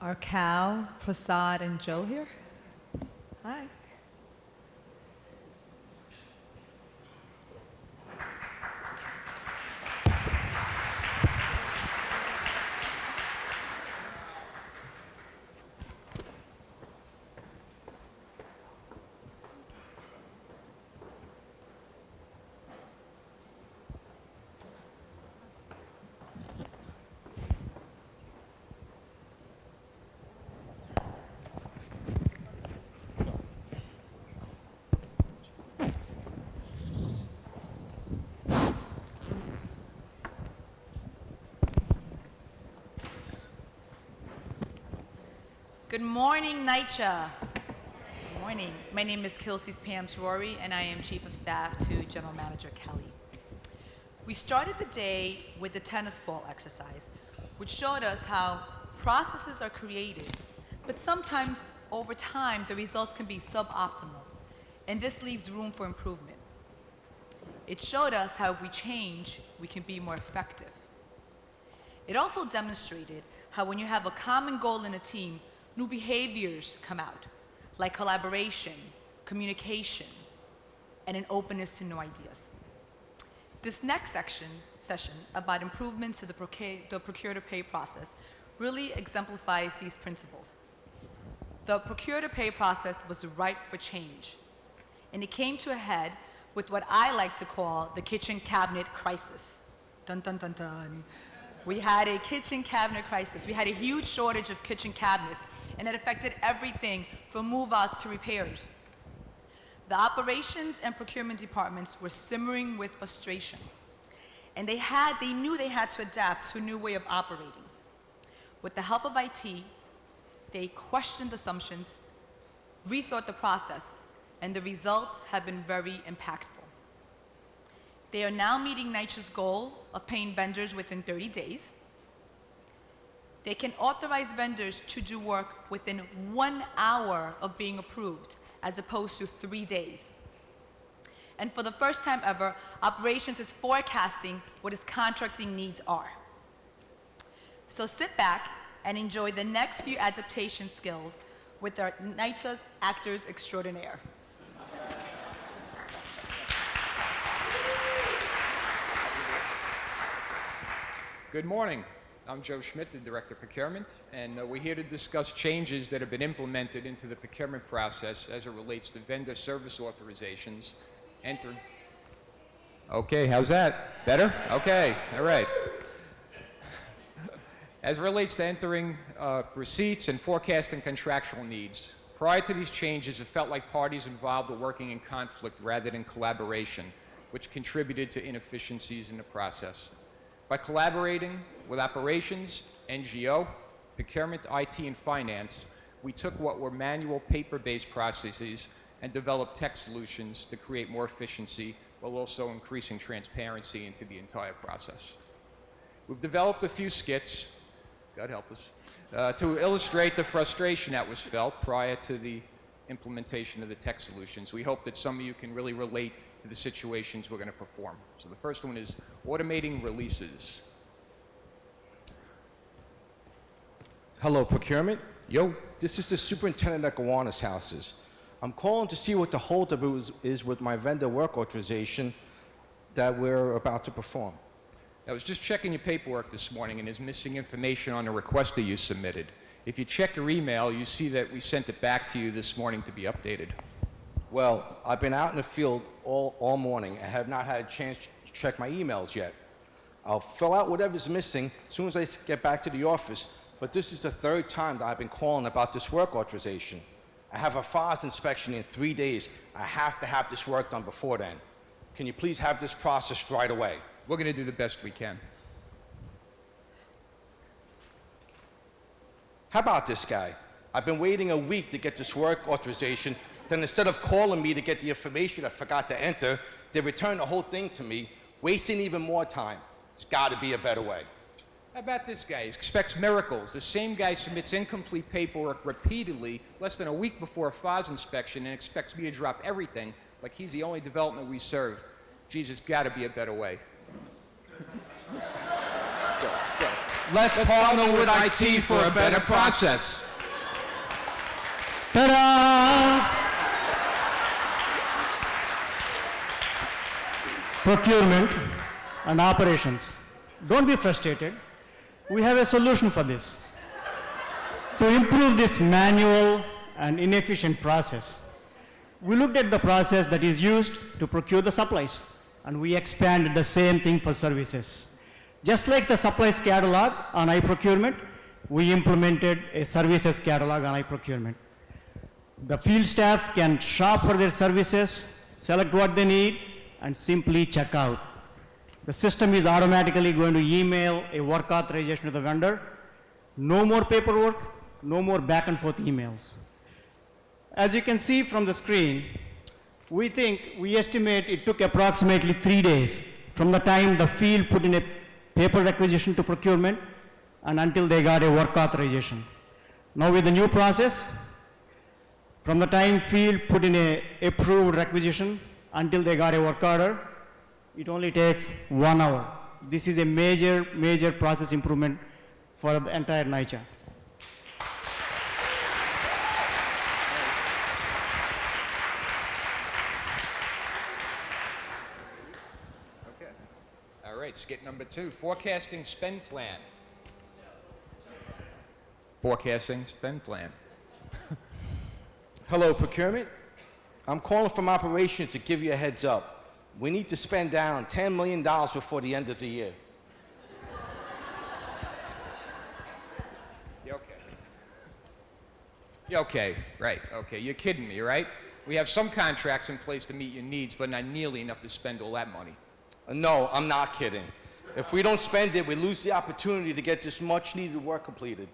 Are Cal, Prasad, and Joe here? Hi. Good morning, NYCHA. Good morning. My name is Kelsey Pam Rory, and I am Chief of Staff to General Manager Kelly. We started the day with the tennis ball exercise, which showed us how processes are created, but sometimes over time the results can be suboptimal, and this leaves room for improvement. It showed us how if we change, we can be more effective. It also demonstrated how when you have a common goal in a team, new behaviors come out, like collaboration, communication, and an openness to new ideas. This next session about improvements to the procure-to-pay process really exemplifies these principles. The procure-to-pay process was ripe for change, and it came to a head with what I like to call the kitchen cabinet crisis. Dun, dun, dun, dun. We had a kitchen cabinet crisis. We had a huge shortage of kitchen cabinets, and it affected everything from move-outs to repairs. The operations and procurement departments were simmering with frustration, and they knew they had to adapt to a new way of operating. With the help of IT, they questioned assumptions, rethought the process, and the results have been very impactful. They are now meeting NYCHA's goal of paying vendors within 30 days. They can authorize vendors to do work within 1 hour of being approved, as opposed to 3 days. And for the first time ever, operations is forecasting what its contracting needs are. So sit back and enjoy the next few adaptation skills with our NYCHA's actors extraordinaire. Good morning. I'm Joe Schmidt, the Director of Procurement, and we're here to discuss changes that have been implemented into the procurement process as it relates to vendor service authorizations. Okay, how's that? Better? Okay, all right. As it relates to entering receipts and forecasting contractual needs, prior to these changes, it felt like parties involved were working in conflict rather than collaboration, which contributed to inefficiencies in the process. By collaborating with operations, NGO, procurement, IT, and finance, we took what were manual paper-based processes and developed tech solutions to create more efficiency while also increasing transparency into the entire process. We've developed a few skits, God help us, to illustrate the frustration that was felt prior to the implementation of the tech solutions. We hope that some of you can really relate to the situations we're going to perform. So the first one is automating releases. Hello, procurement. Yo. This is the superintendent at Gowanus Houses. I'm calling to see what the holdup is with my vendor work authorization that we're about to perform. I was just checking your paperwork this morning, and there's missing information on the request that you submitted. If you check your email, you see that we sent it back to you this morning to be updated. Well, I've been out in the field all morning and have not had a chance to check my emails yet. I'll fill out whatever's missing as soon as I get back to the office, but this is the third time that I've been calling about this work authorization. I have a FOS inspection in 3 days. I have to have this work done before then. Can you please have this processed right away? We're going to do the best we can. How about this guy? I've been waiting a week to get this work authorization, then instead of calling me to get the information I forgot to enter, they return the whole thing to me, wasting even more time. There's got to be a better way. How about this guy? He expects miracles. The same guy submits incomplete paperwork repeatedly, less than a week before a FOS inspection, and expects me to drop everything like he's the only development we serve. Geez, there's got to be a better way. Let's partner with IT for a better process. Ta-da! Procurement and operations. Don't be frustrated. We have a solution for this. To improve this manual and inefficient process, we looked at the process that is used to procure the supplies, and we expanded the same thing for services. Just like the supplies catalog on iProcurement, we implemented a services catalog on iProcurement. The field staff can shop for their services, select what they need, and simply check out. The system is automatically going to email a work authorization to the vendor. No more paperwork, no more back and forth emails. As you can see from the screen, we estimate it took approximately 3 days from the time the field put in a paper requisition to procurement and until they got a work authorization. Now with the new process, from the time field put in a approved requisition until they got a work order, it only takes 1 hour. This is a major process improvement for the entire NYCHA. Okay. All right, skit number 2, forecasting spend plan. Forecasting spend plan. Hello, procurement. I'm calling from operations to give you a heads up. We need to spend down $10 million before the end of the year. You okay? You okay? Right, okay. You're kidding me, right? We have some contracts in place to meet your needs, but not nearly enough to spend all that money. No, I'm not kidding. If we don't spend it, we lose the opportunity to get this much needed work completed.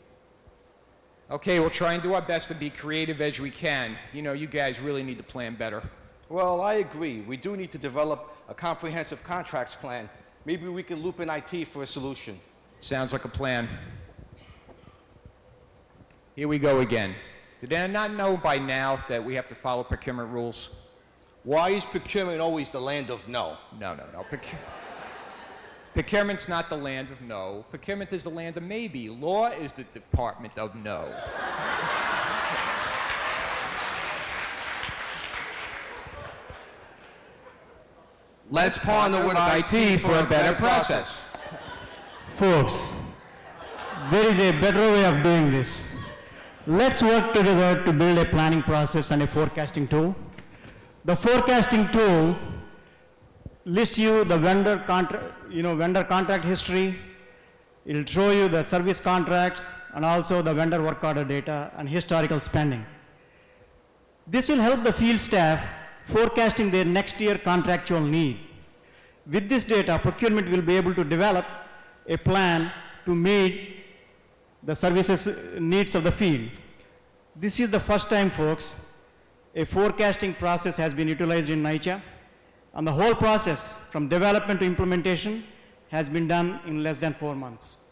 Okay, we'll try and do our best to be creative as we can. You know, you guys really need to plan better. Well, I agree. We do need to develop a comprehensive contracts plan. Maybe we can loop in IT for a solution. Sounds like a plan. Here we go again. Did I not know by now that we have to follow procurement rules? Why is procurement always the land of no? No. Procurement's not the land of no. Procurement is the land of maybe. Law is the department of no. Let's partner with IT for a better process. Folks, there is a better way of doing this. Let's work together to build a planning process and a forecasting tool. The forecasting tool lists you the vendor contract history. It'll show you the service contracts and also the vendor work order data and historical spending. This will help the field staff forecasting their next year contractual need. With this data, procurement will be able to develop a plan to meet the services needs of the field. This is the first time, folks, a forecasting process has been utilized in NYCHA, and the whole process from development to implementation has been done in less than 4 months.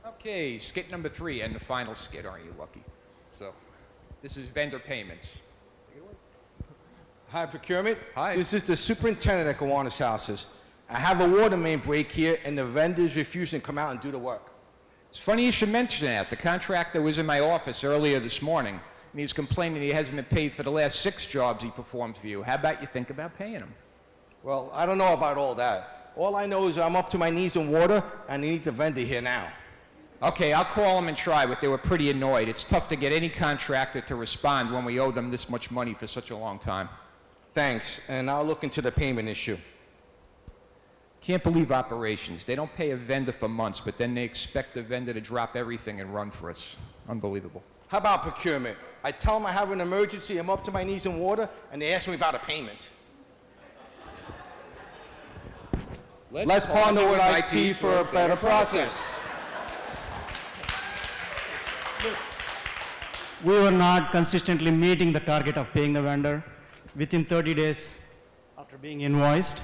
Okay, skit number 3 and the final skit, aren't you lucky? So, this is vendor payments. Hi, procurement. Hi. This is the superintendent at Gowanus Houses. I have a water main break here, and the vendor's refusing to come out and do the work. It's funny you should mention that. The contractor was in my office earlier this morning, and he was complaining he hasn't been paid for the last 6 jobs he performed for you. How about you think about paying him? Well, I don't know about all that. All I know is I'm up to my knees in water, and I need the vendor here now. Okay, I'll call them and try, but they were pretty annoyed. It's tough to get any contractor to respond when we owe them this much money for such a long time. Thanks, and I'll look into the payment issue. Can't believe operations. They don't pay a vendor for months, but then they expect the vendor to drop everything and run for us. Unbelievable. How about procurement? I tell them I have an emergency, I'm up to my knees in water, and they ask me about a payment. Let's partner with IT for a better process. We were not consistently meeting the target of paying the vendor within 30 days after being invoiced.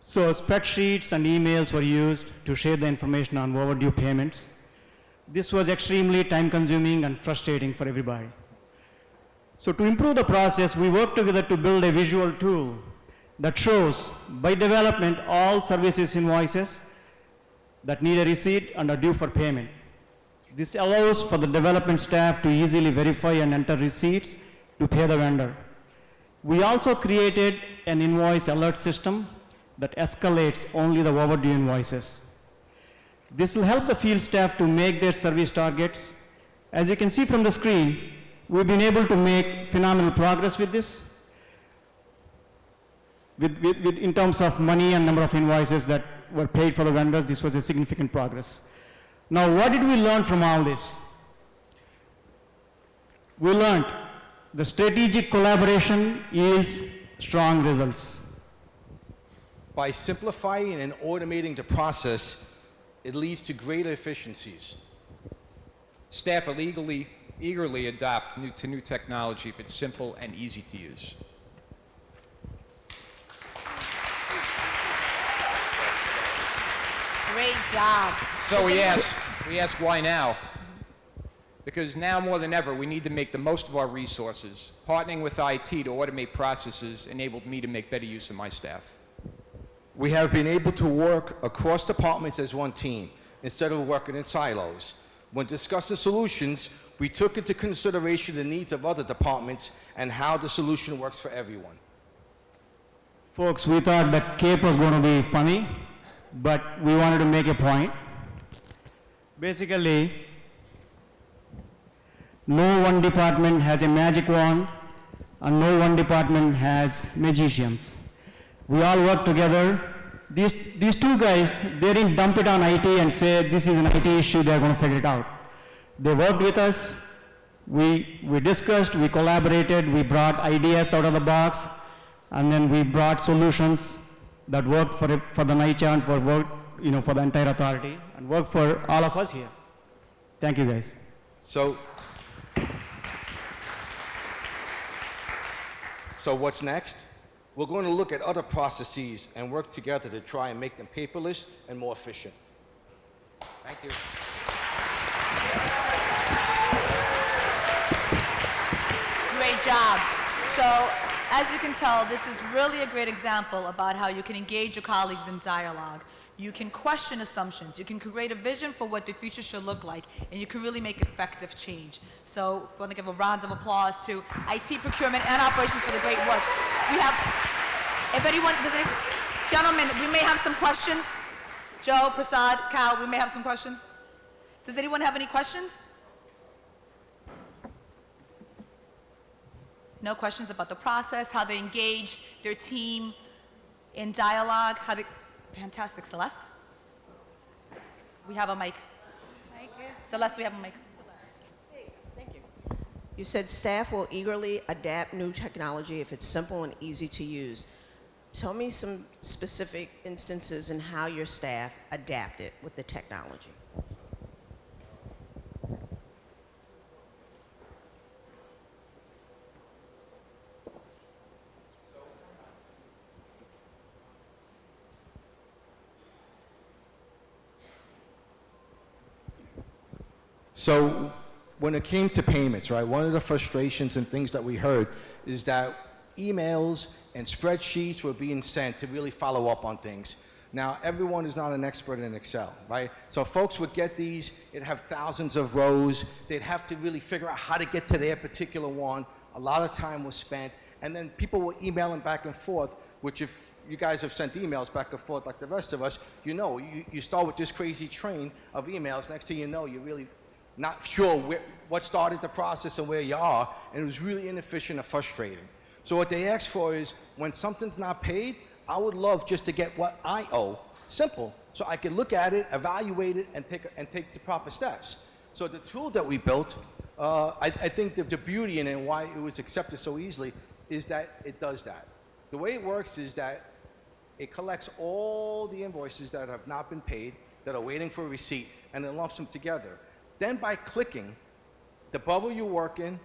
So spreadsheets and emails were used to share the information on overdue payments. This was extremely time-consuming and frustrating for everybody. So to improve the process, we worked together to build a visual tool that shows by development all services invoices that need a receipt and are due for payment. This allows for the development staff to easily verify and enter receipts to pay the vendor. We also created an invoice alert system that escalates only the overdue invoices. This will help the field staff to make their service targets. As you can see from the screen, we've been able to make phenomenal progress with this, in terms of money and number of invoices that were paid for the vendors. This was a significant progress. Now, what did we learn from all this? We learned the strategic collaboration yields strong results. By simplifying and automating the process, it leads to greater efficiencies. Staff will eagerly adopt new technology if it's simple and easy to use. Great job. So we ask why now? Because now more than ever, we need to make the most of our resources. Partnering with IT to automate processes enabled me to make better use of my staff. We have been able to work across departments as one team instead of working in silos. When discussing solutions, we took into consideration the needs of other departments and how the solution works for everyone. Folks, we thought that CAPE was going to be funny, but we wanted to make a point. Basically, no one department has a magic wand, and no one department has magicians. We all work together. These two guys, they didn't dump it on IT and say, this is an IT issue, they're going to figure it out. They worked with us, we discussed, we collaborated, we brought ideas out of the box, and then we brought solutions that worked for the NYCHA and for the entire authority, and worked for all of us here. Thank you, guys. So what's next? We're going to look at other processes and work together to try and make them paperless and more efficient. Thank you. Great job. So, as you can tell, this is really a great example about how you can engage your colleagues in dialogue. You can question assumptions. You can create a vision for what the future should look like, and you can really make effective change. So, I want to give a round of applause to IT procurement and operations for the great work. We have, if anyone, gentlemen, we may have some questions. Joe, Prasad, Cal, we may have some questions. Does anyone have any questions? No questions about the process, how they engaged their team in dialogue, fantastic. Celeste? We have a mic. Celeste, we have a mic. Thank you. You said staff will eagerly adapt new technology if it's simple and easy to use. Tell me some specific instances in how your staff adapted with the technology. So when it came to payments, right, one of the frustrations and things that we heard is that emails and spreadsheets were being sent to really follow up on things. Now, everyone is not an expert in Excel, right? So folks would get these, it'd have thousands of rows, they'd have to really figure out how to get to their particular one. A lot of time was spent, and then people were emailing back and forth, which if you guys have sent emails back and forth like the rest of us, you know, you start with this crazy train of emails, next thing you know, you're really not sure what started the process and where you are, and it was really inefficient and frustrating. So what they asked for is, when something's not paid, I would love just to get what I owe, simple, so I can look at it, evaluate it, and take the proper steps. So the tool that we built, I think the beauty in it and why it was accepted so easily is that it does that. The way it works is that it collects all the invoices that have not been paid, that are waiting for a receipt, and it lumps them together. Then by clicking the bubble you work in,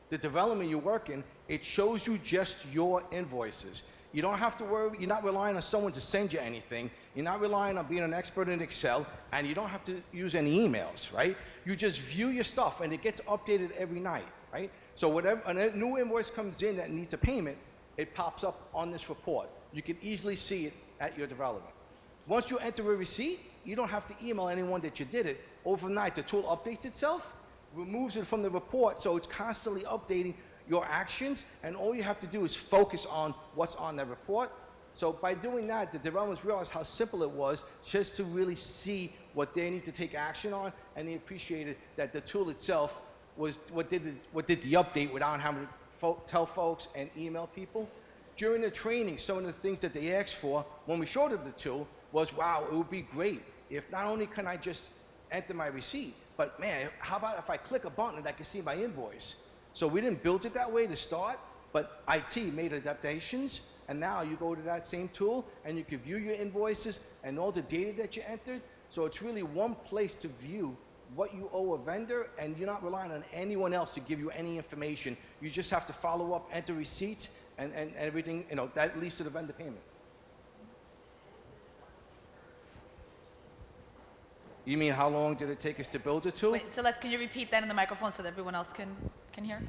the development you work in, it shows you just your invoices. You don't have to worry, you're not relying on someone to send you anything, you're not relying on being an expert in Excel, and you don't have to use any emails, right? You just view your stuff and it gets updated every night. right? So whenever a new invoice comes in that needs a payment, it pops up on this report. You can easily see it at your development. Once you enter a receipt, you don't have to email anyone that you did it. Overnight, the tool updates itself, removes it from the report, so it's constantly updating your actions, and all you have to do is focus on what's on the report. So by doing that, the developers realized how simple it was just to really see what they need to take action on, and they appreciated that the tool itself was what did the update without having to tell folks and email people. During the training, some of the things that they asked for when we showed them the tool was, wow, it would be great if not only can I just enter my receipt, but man, how about if I click a button and I can see my invoice? So we didn't build it that way to start, but IT made adaptations, and now you go to that same tool and you can view your invoices and all the data that you entered. So it's really one place to view what you owe a vendor, and you're not relying on anyone else to give you any information. You just have to follow up, enter receipts, and everything, you know, that leads to the vendor payment. You mean how long did it take us to build the tool? Wait, Celeste, can you repeat that in the microphone so that everyone else can hear?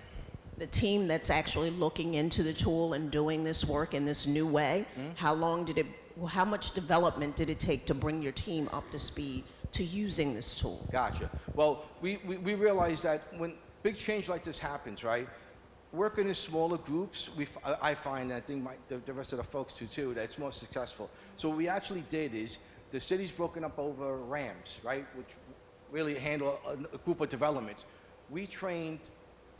The team that's actually looking into the tool and doing this work in this new way, how much development did it take to bring your team up to speed to using this tool? Gotcha. Well, we realize that when big change like this happens, right, working in smaller groups, I find, and I think the rest of the folks do too, that it's more successful. So what we actually did is, the city's broken up over RAMs, right, which really handle a group of developments. We trained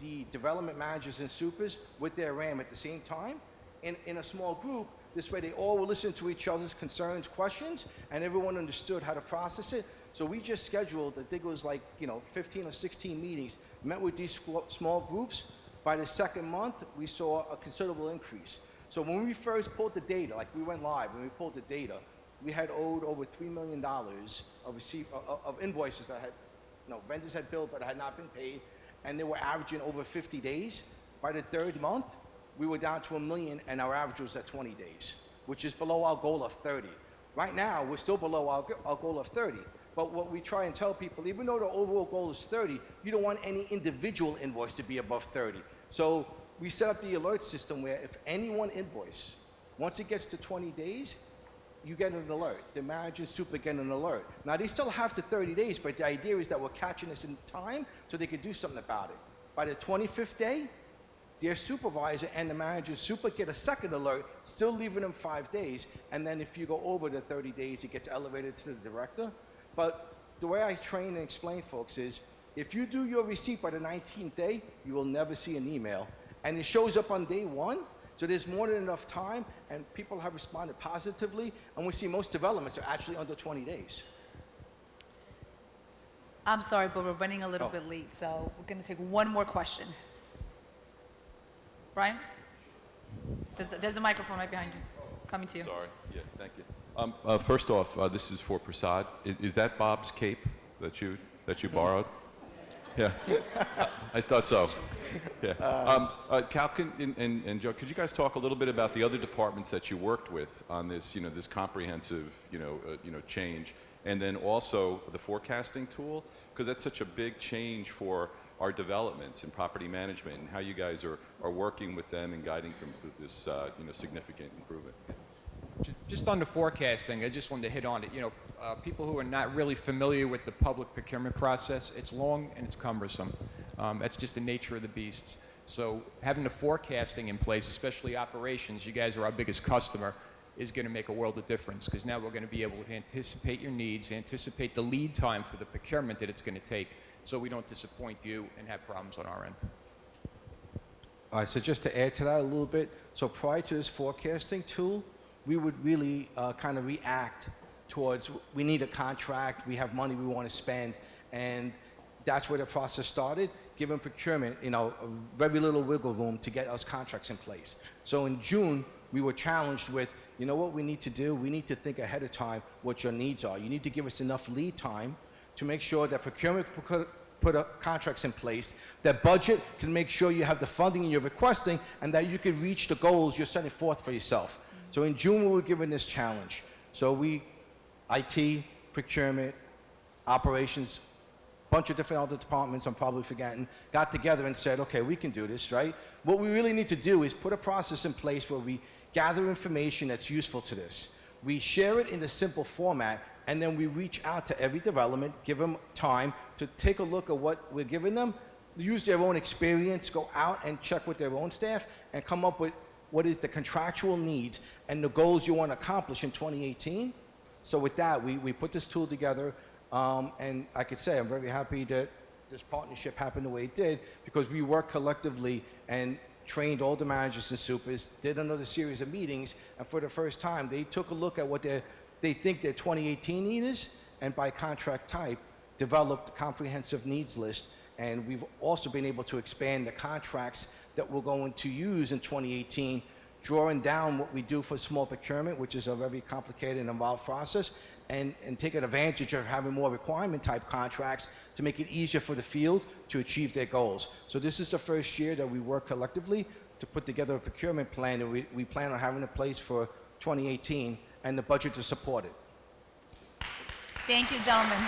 the development managers and supers with their RAM at the same time in a small group. This way they all will listen to each other's concerns, questions, and everyone understood how to process it. So we just scheduled, I think it was like, 15 or 16 meetings, met with these small groups. By the second month, we saw a considerable increase. So when we first pulled the data, like we went live, when we pulled the data, we had owed over $3 million of invoices that vendors had billed but had not been paid, and they were averaging over 50 days. By the third month, we were down to $1 million, and our average was at 20 days, which is below our goal of 30. Right now, we're still below our goal of 30. But what we try and tell people, even though the overall goal is 30, you don't want any individual invoice to be above 30. So we set up the alert system where if any one invoice, once it gets to 20 days, you get an alert. The manager and super get an alert. Now, they still have to 30 days, but the idea is that we're catching this in time so they can do something about it. By the 25th day, their supervisor and the manager super get a second alert, still leaving them 5 days, and then if you go over the 30 days, it gets elevated to the director. But the way I train and explain folks is, if you do your receipt by the 19th day, you will never see an email. And it shows up on day one, so there's more than enough time, and people have responded positively, and we see most developments are actually under 20 days. I'm sorry, but we're running a little bit late, so we're going to take one more question. Brian? There's a microphone right behind you. Coming to you. Sorry. Yeah, thank you. First off, this is for Prasad. Is that Bob's cape that you borrowed? Yeah, I thought so. Yeah. Cal and Joe, could you guys talk a little bit about the other departments that you worked with on this, this comprehensive, change, and then also the forecasting tool, because that's such a big change for our developments in property management, and how you guys are working with them and guiding them through this, significant improvement. Just on the forecasting, I just wanted to hit on it. People who are not really familiar with the public procurement process, it's long and it's cumbersome. That's just the nature of the beasts. So having the forecasting in place, especially operations, you guys are our biggest customer, is going to make a world of difference, because now we're going to be able to anticipate your needs, anticipate the lead time for the procurement that it's going to take, so we don't disappoint you and have problems on our end. All right, so just to add to that a little bit, so prior to this forecasting tool, we would really kind of react towards, we need a contract, we have money we want to spend, and that's where the process started, giving procurement, a very little wiggle room to get us contracts in place. So in June, we were challenged with, what we need to do? We need to think ahead of time what your needs are. You need to give us enough lead time to make sure that procurement put contracts in place, that budget can make sure you have the funding you're requesting, and that you can reach the goals you're setting forth for yourself. So in June, we were given this challenge. So IT, procurement, operations, bunch of different other departments I'm probably forgetting, got together and said, okay, we can do this, right? What we really need to do is put a process in place where we gather information that's useful to this. We share it in a simple format, and then we reach out to every development, give them time to take a look at what we're giving them, use their own experience, go out and check with their own staff, and come up with what is the contractual needs and the goals you want to accomplish in 2018. So with that, we put this tool together, and I could say I'm very happy that this partnership happened the way it did, because we worked collectively and trained all the managers and supers, did another series of meetings, and for the first time, they took a look at what they think their 2018 need is, and by contract type, developed a comprehensive needs list. And we've also been able to expand the contracts that we're going to use in 2018, drawing down what we do for small procurement, which is a very complicated and involved process, and taking advantage of having more requirement type contracts to make it easier for the field to achieve their goals. So this is the first year that we work collectively to put together a procurement plan, and we plan on having a place for 2018 and the budget to support it. Thank you, gentlemen.